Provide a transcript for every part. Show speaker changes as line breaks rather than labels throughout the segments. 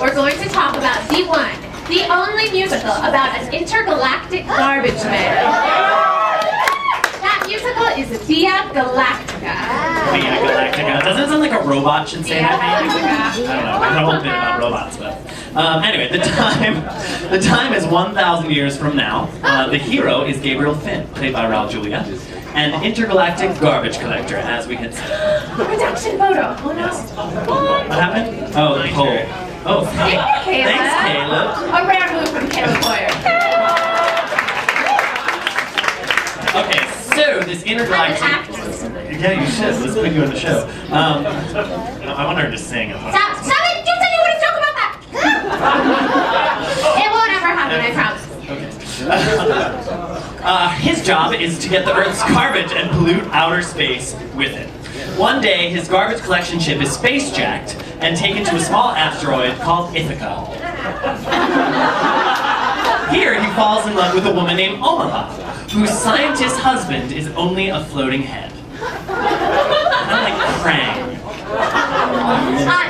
we're going to talk about the one, the only musical about an intergalactic garbage man. That musical is VIA Galactica.
VIA Galactica. Doesn't it sound like a robot should say that name? I don't know. I know a bit about robots, but anyway, the time is 1,000 years from now. The hero is Gabriel Finn, played by Raul Julia, an intergalactic garbage collector, as we had said.
Production photo. Oh no.
What happened? Oh, the poll. Oh,
thank you, Caleb.
Thanks, Caleb.
A rare move from Caleb Boyer.
Okay, so this intergalactic. Yeah, you should. Let's put you on the show. I want her to sing.
Stop it! You said you wouldn't joke about that! It won't ever happen, I promise.
His job is to get the Earth's garbage and pollute outer space with it. One day, his garbage collection ship is space-jacked and taken to a small asteroid called Ithaca. Here, he falls in love with a woman named Omaha, whose scientist husband is only a floating head. Kind of like Krang.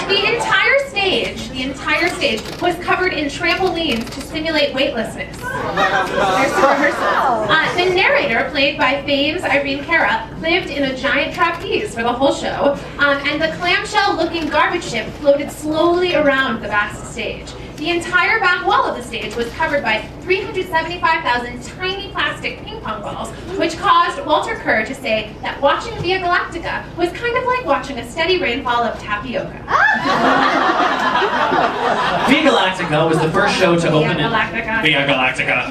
The entire stage was covered in trampolines to simulate weightlessness. There's some rehearsals. The narrator, played by Fame's Irene Cara, lived in a giant trapeze for the whole show, and the clamshell-looking garbage ship floated slowly around the vast stage. The entire back wall of the stage was covered by 375,000 tiny plastic ping pong balls, which caused Walter Kerr to say that watching VIA Galactica was kind of like watching a steady rainfall of tapioca.
VIA Galactica was the first show to open in...
VIA
Galactica.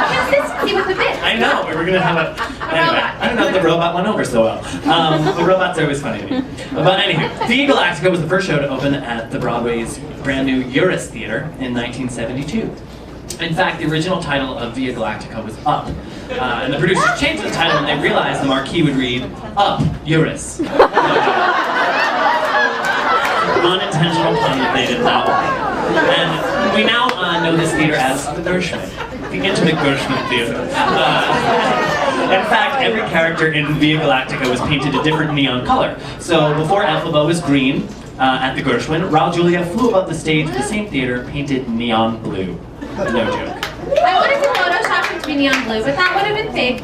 Consistency with the bit.
I know, we're gonna have a... Anyway, I don't know if the robot went over so well. The robots are always funny to me. But anywho, VIA Galactica was the first show to open at the Broadway's brand new Eurus Theater in 1972. In fact, the original title of VIA Galactica was Up. And the producers changed the title when they realized the marquee would read, Up, Eurus. Unintentional pun that they did not like. And we now know this theater as the Gershwin, the intimate Gershwin Theater. In fact, every character in VIA Galactica was painted a different neon color. So before Elphaba was green at the Gershwin, Raul Julia flew above the stage of the same theater painted neon blue. No joke.
I wanted to Photoshop him to be neon blue, but that would have been fake,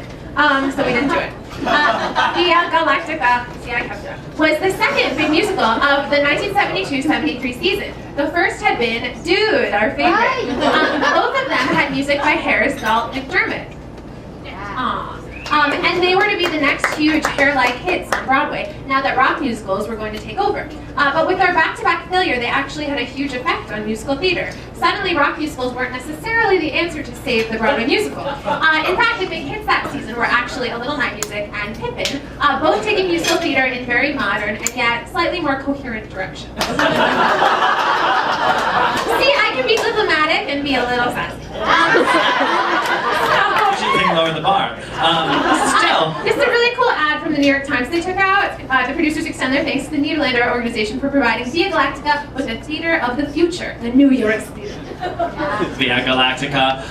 so we didn't do it. VIA Galactica, see, I kept it up, was the second big musical of the 1972-73 season. The first had been Dude, our favorite. Both of them had music by Harris Galt McDermott. Aww. And they were to be the next huge hair-like hits on Broadway, now that rock musicals were going to take over. But with their back-to-back failure, they actually had a huge effect on musical theater. Suddenly, rock musicals weren't necessarily the answer to save the Broadway musical. In fact, the big hits that season were actually A Little Night Music and Pippin, both taking musical theater in very modern and yet slightly more coherent directions. See, I can be diplomatic and be a little sassy.
Lower the bar. Still.
This is a really cool ad from the New York Times they took out. The producers extend their thanks to the Nederlander organization for providing VIA Galactica with a theater of the future, the New York Theater.
VIA Galactica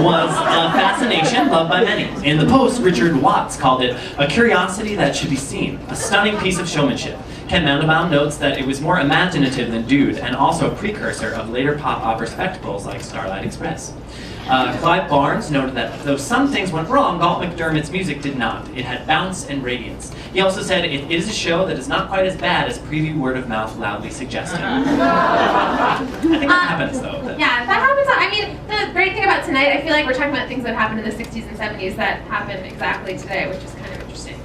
was a fascination loved by many. In the Post, Richard Watts called it a curiosity that should be seen, a stunning piece of showmanship. Ken Mandelbaum notes that it was more imaginative than Dude, and also a precursor of later pop opera spectacles like Starlight Express. Clive Barnes noted that though some things went wrong, Galt McDermott's music did not. It had bounce and radiance. He also said it is a show that is not quite as bad as preview word of mouth loudly suggested. I think that happens though.
Yeah, that happens. I mean, the great thing about tonight, I feel like we're talking about things that happened in the 60s and 70s that happen exactly today, which is kind of interesting.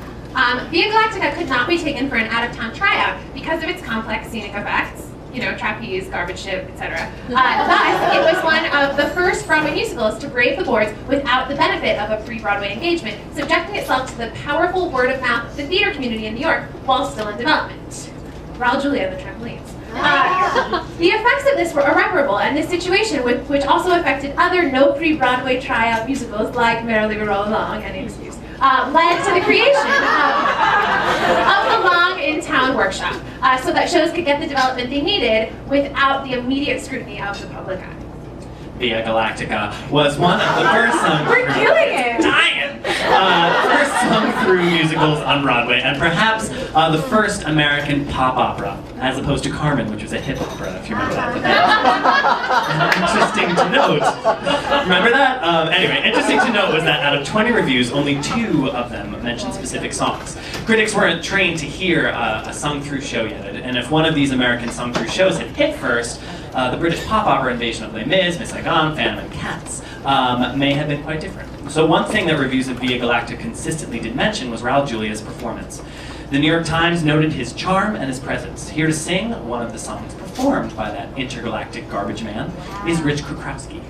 VIA Galactica could not be taken for an out-of-town tryout because of its complex scenic effects. You know, trapeze, garbage ship, etc. Thus, it was one of the first Broadway musicals to brave the boards without the benefit of a pre-Broadway engagement, subjecting itself to the powerful word of mouth of the theater community in New York while still in development. Raul Julia and the trampolines. The effects of this were irreparable, and this situation, which also affected other no pre-Broadway tryout musicals like Merrily We Roll Along, any excuse, led to the creation of the Long in-Town workshop, so that shows could get the development they needed without the immediate scrutiny of the public eye.
VIA Galactica, was one of the first sung
We're killing it!
dying! First sung through musicals on Broadway, and perhaps the first American pop opera, as opposed to Carmen, which was a hip opera, if you remember that. Interesting to note. Remember that? Anyway, interesting to note was that out of 20 reviews, only 2 of them mentioned specific songs. Critics weren't trained to hear a sung-through show yet, and if one of these American sung-through shows had hit first, the British pop opera invasion of Les Mis, Miss Saigon, Phantom and Cats may have been quite different. So one thing that reviews of VIA Galactica consistently did mention was Raul Julia's performance. The New York Times noted his charm and his presence. Here to sing one of the songs performed by that intergalactic garbage man is Rich Krakowski.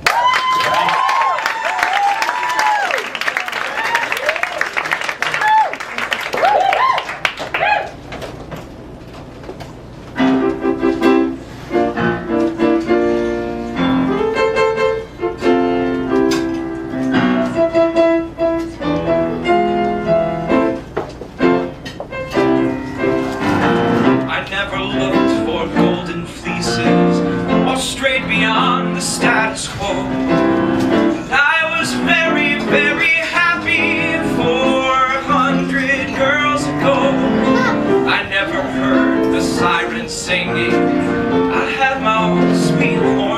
Beyond the status quo, I was very, very happy 400 girls ago. I never heard the sirens singing. I had my own sweet home.